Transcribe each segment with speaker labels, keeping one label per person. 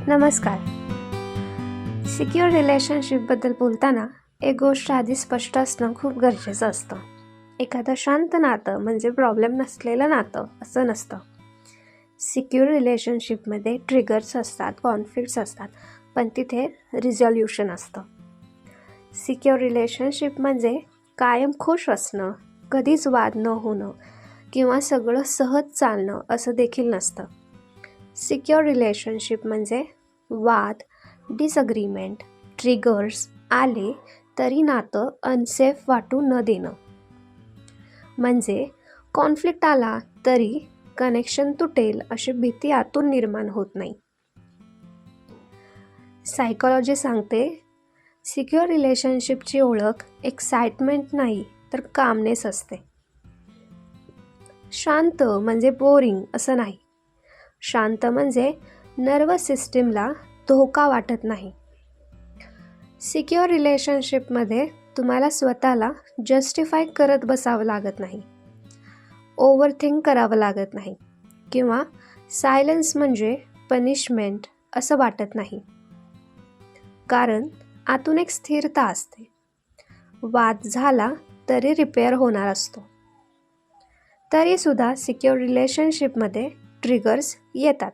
Speaker 1: नमस्कार. सिक्युअर रिलेशनशिपबद्दल बोलताना एक गोष्ट आधी स्पष्ट असणं खूप गरजेचं असतं. एखादं शांत नातं म्हणजे प्रॉब्लेम नसलेलं नातं असं नसतं. सिक्युअर रिलेशनशिपमध्ये ट्रिगर्स असतात, कॉन्फ्लिक्ट्स असतात, पण तिथे रिझॉल्युशन असतं. सिक्युअर रिलेशनशिप म्हणजे कायम खुश असणं, कधीच वाद न होणं किंवा सगळं सहज चालणं असं देखील नसतं. सिक्युअर रिलेशनशिप म्हणजे वाद, डिसअग्रीमेंट, ट्रिगर्स आले तरी नातं अनसेफ वाटू न देणं. म्हणजे कॉन्फ्लिक्ट आला तरी कनेक्शन तुटेल अशी भीती आतून निर्माण होत नाही. सायकोलॉजी सांगते सिक्युअर रिलेशनशिपची ओळख एक्साइटमेंट नाही तर कामनेस असते. शांत म्हणजे बोरिंग असं नाही. शांत म्हणजे नर्वस सिस्टीमला धोका वाटत नाही. सिक्युअर रिलेशनशिपमध्ये तुम्हाला स्वतःला जस्टिफाय करत बसावं लागत नाही, ओव्हरथिंक करावं लागत नाही किंवा सायलन्स म्हणजे पनिशमेंट असं वाटत नाही. कारण आतून एक स्थिरता असते. वाद झाला तरी रिपेअर होणार असतो. तरीसुद्धा सिक्युअर रिलेशनशिपमध्ये ट्रिगर्स येतात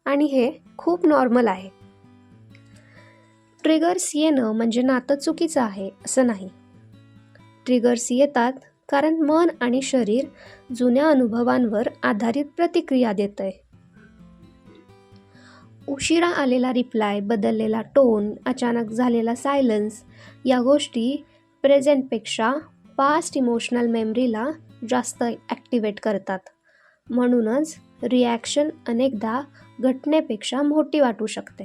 Speaker 1: आणि हे खूप नॉर्मल आहे. ट्रिगर्स येणं म्हणजे नातं चुकीचं आहे असं नाही. ट्रिगर्स येतात कारण मन आणि शरीर जुन्या अनुभवांवर आधारित प्रतिक्रिया देतंय. उशिरा आलेला रिप्लाय, बदललेला टोन, अचानक झालेला सायलन्स या गोष्टी प्रेझेंटपेक्षा पास्ट इमोशनल मेमरीला जास्त ॲक्टिवेट करतात. म्हणूनच रिॲक्शन अनेकदा घटनेपेक्षा मोठी वाटू शकते.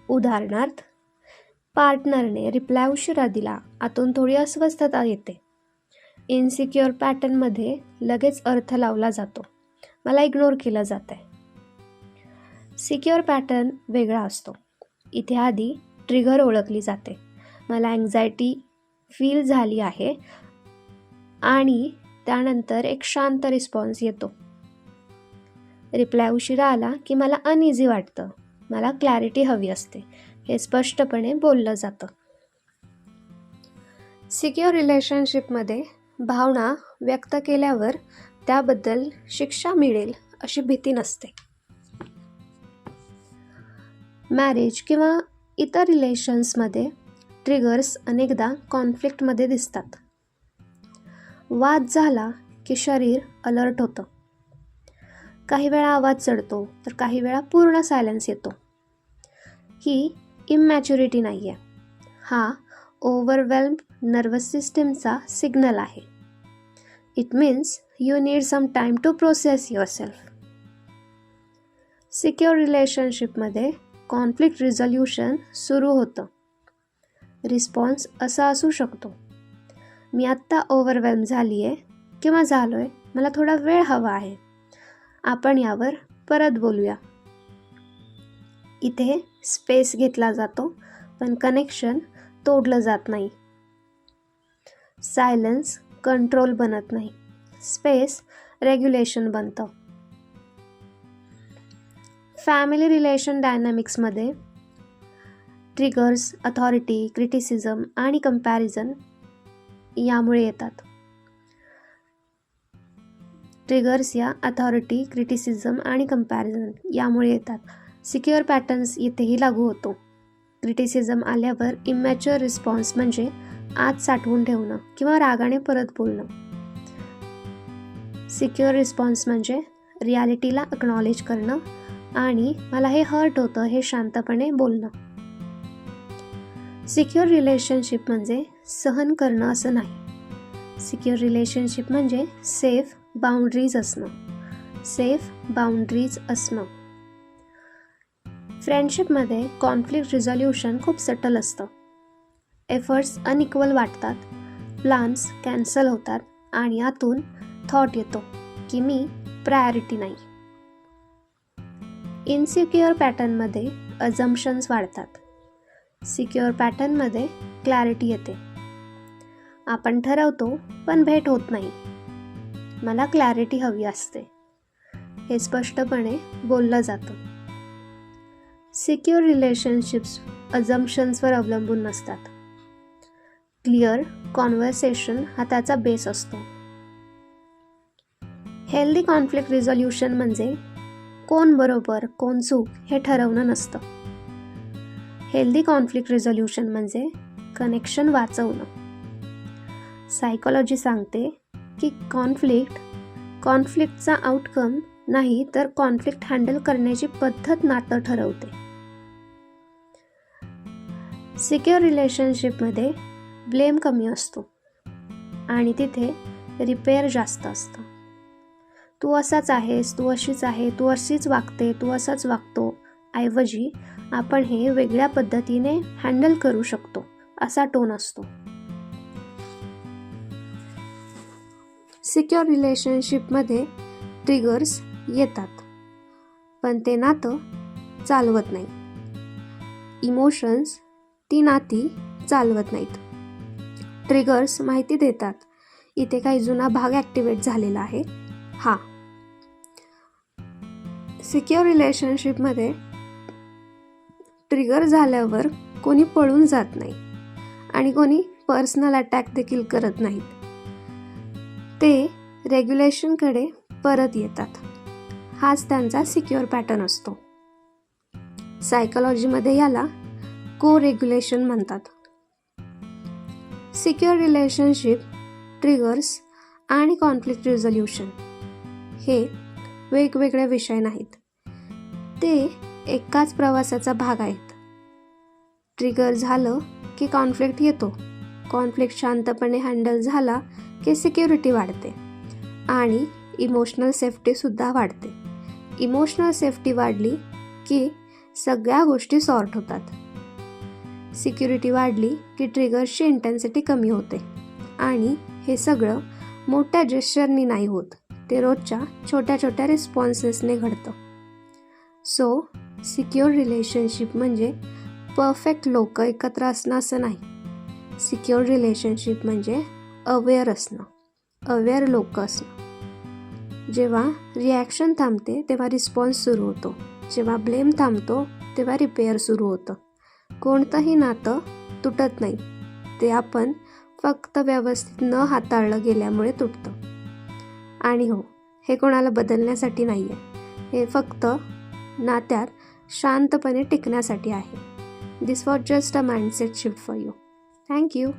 Speaker 1: उदाहरणार्थ, पार्टनरने रिप्लाय उशिरा दिला, आतून थोडी अस्वस्थता येते. इनसिक्युअर पॅटर्नमध्ये लगेच अर्थ लावला जातो, मला इग्नोर केलं जातंय. सिक्युअर पॅटर्न वेगळा असतो. इथे आधी ट्रिगर ओळखली जाते, मला अँक्झायटी फील झाली आहे आणि त्यानंतर एक शांत रिस्पॉन्स येतो. रिप्लाय उशिरा आला की मला अनइझी वाटतं, मला क्लॅरिटी हवी असते, हे स्पष्टपणे बोललं जातं. सिक्युअर रिलेशनशिपमध्ये भावना व्यक्त केल्यावर त्याबद्दल शिक्षा मिळेल अशी भीती नसते. मॅरेज किंवा इतर रिलेशन्समध्ये ट्रिगर्स अनेकदा कॉन्फ्लिक्टमध्ये दिसतात. वाद झाला की शरीर अलर्ट होतं. काही वेळा आवाज चढतो तर काही वेळा पूर्ण सायलेन्स येतो. ही इमॅच्युरिटी नाही आहे, हा ओव्हरवेल्म्ड नर्वस सिस्टीमचा सिग्नल आहे. It means you need some time to process yourself. Secure रिलेशनशिपमध्ये कॉन्फ्लिक्ट रिझॉल्युशन सुरू होतं. रिस्पॉन्स असा असू शकतो, मी आत्ता ओव्हरवेल्म झाली आहे किंवा झालो आहे, मला थोडा वेळ हवा आहे, आपण यावर परत बोलूया. इथे स्पेस घेतला जातो पण कनेक्शन तोडलं जात नाही. सायलन्स कंट्रोल बनत नाही, स्पेस रेग्युलेशन बनतं. फॅमिली रिलेशन डायनॅमिक्समध्ये ट्रिगर्स अथॉरिटी, क्रिटिसिझम आणि कंपॅरिझन यामुळे येतात. ट्रिगर्स या अथॉरिटी, क्रिटिसिझम आणि कंपॅरिझन यामुळे येतात. सिक्युअर पॅटर्न्स इथेही लागू होतो. क्रिटिसिझम आल्यावर इमॅच्युअर रिस्पॉन्स म्हणजे आत साठवून ठेवणं किंवा रागाने परत बोलणं. सिक्युअर रिस्पॉन्स म्हणजे रियालिटीला अक्नॉलेज करणं आणि मला हे हर्ट होतं हे शांतपणे बोलणं. सिक्युअर रिलेशनशिप म्हणजे सहन करणं असं नाही. सिक्युअर रिलेशनशिप म्हणजे सेफ बाउंड्रीज असणं. फ्रेंडशिपमध्ये कॉन्फ्लिक्ट रिझॉल्युशन खूप सटल असतं. एफर्ट्स अनइक्वल वाटतात, प्लॅन्स कॅन्सल होतात आणि आतून थॉट येतो की मी प्रायोरिटी नाही. इनसिक्युअर पॅटर्नमध्ये अझम्पशन्स वाढतात. सिक्युअर पॅटर्नमध्ये क्लॅरिटी येते. आपण ठरवतो पण भेट होत नाही, मला क्लॅरिटी हवी असते, हे स्पष्टपणे बोललं जातं. सिक्युअर रिलेशनशिप्स अझम्पशन्सवर अवलंबून नसतात. क्लिअर कॉन्व्हर्सेशन हा त्याचा बेस असतो. हेल्दी कॉन्फ्लिक्ट रिझोल्युशन म्हणजे कोण बरोबर कोण चूक हे ठरवणं नसतं. हेल्दी कॉन्फ्लिक्ट रिझोल्युशन म्हणजे कनेक्शन वाचवणं. सायकोलॉजी सांगते की कॉन्फ्लिक्टचा आउटकम नाही तर कॉन्फ्लिक्ट हँडल करण्याची पद्धत नातं ठरवते. सिक्युअर रिलेशनशिपमध्ये ब्लेम कमी असतो आणि तिथे रिपेअर जास्त असतं. तू असाच आहेस, तू अशीच आहे, तू अशीच वागते, तू असाच वागतो ऐवजी आपण हे वेगळ्या पद्धतीने हँडल करू शकतो असा टोन असतो. सिक्युअर रिलेशनशिपमध्ये ट्रिगर्स येतात पण ते नातं चालवत नाही. इमोशन्स ती नाती चालवत नाहीत. ट्रिगर्स माहिती देतात इथे काही जुना भाग ॲक्टिवेट झालेला आहे. सिक्युअर रिलेशनशिपमध्ये ट्रिगर झाल्यावर कोणी पळून जात नाही आणि कोणी पर्सनल अटॅक देखील करत नाहीत. ते रेग्युलेशनकडे परत येतात. हाच त्यांचा सिक्युअर पॅटर्न असतो. सायकोलॉजीमध्ये याला को रेग्युलेशन म्हणतात. सिक्युअर रिलेशनशिप, ट्रिगर्स आणि कॉन्फ्लिक्ट रिझोल्युशन हे वेगवेगळे विषय नाहीत. ते एकाच प्रवासाचा भाग आहेत. ट्रिगर झालं की कॉन्फ्लिक्ट येतो. कॉन्फ्लिक्ट शांतपणे हँडल झाला की सिक्युरिटी वाढते आणि इमोशनल सेफ्टीसुद्धा वाढते. इमोशनल सेफ्टी वाढली की सगळ्या गोष्टी सॉर्ट होतात. सिक्युरिटी वाढली की ट्रिगर्सची इंटेन्सिटी कमी होते आणि हे सगळं मोठ्या जेस्चरनी नाही होत, ते रोजच्या छोट्या छोट्या रिस्पॉन्सेसने घडतं. सो सिक्युअर रिलेशनशिप म्हणजे परफेक्ट लोक एकत्र असणं असं नाही. सिक्युअर रिलेशनशिप म्हणजे अवेअर असणं, अवेअर लोक असणं. जेव्हा रिॲक्शन थांबते तेव्हा रिस्पॉन्स सुरू होतो. जेव्हा ब्लेम थांबतो तेव्हा रिपेअर सुरू होतं. कोणतंही नातं तुटत नाही, ते आपण फक्त व्यवस्थित न हाताळलं गेल्यामुळे तुटतं. आणि हो, हे कोणाला बदलण्यासाठी नाही आहे, हे फक्त नात्यात शांतपणे टिकण्यासाठी आहे. This was just a mindset shift for you. Thank you.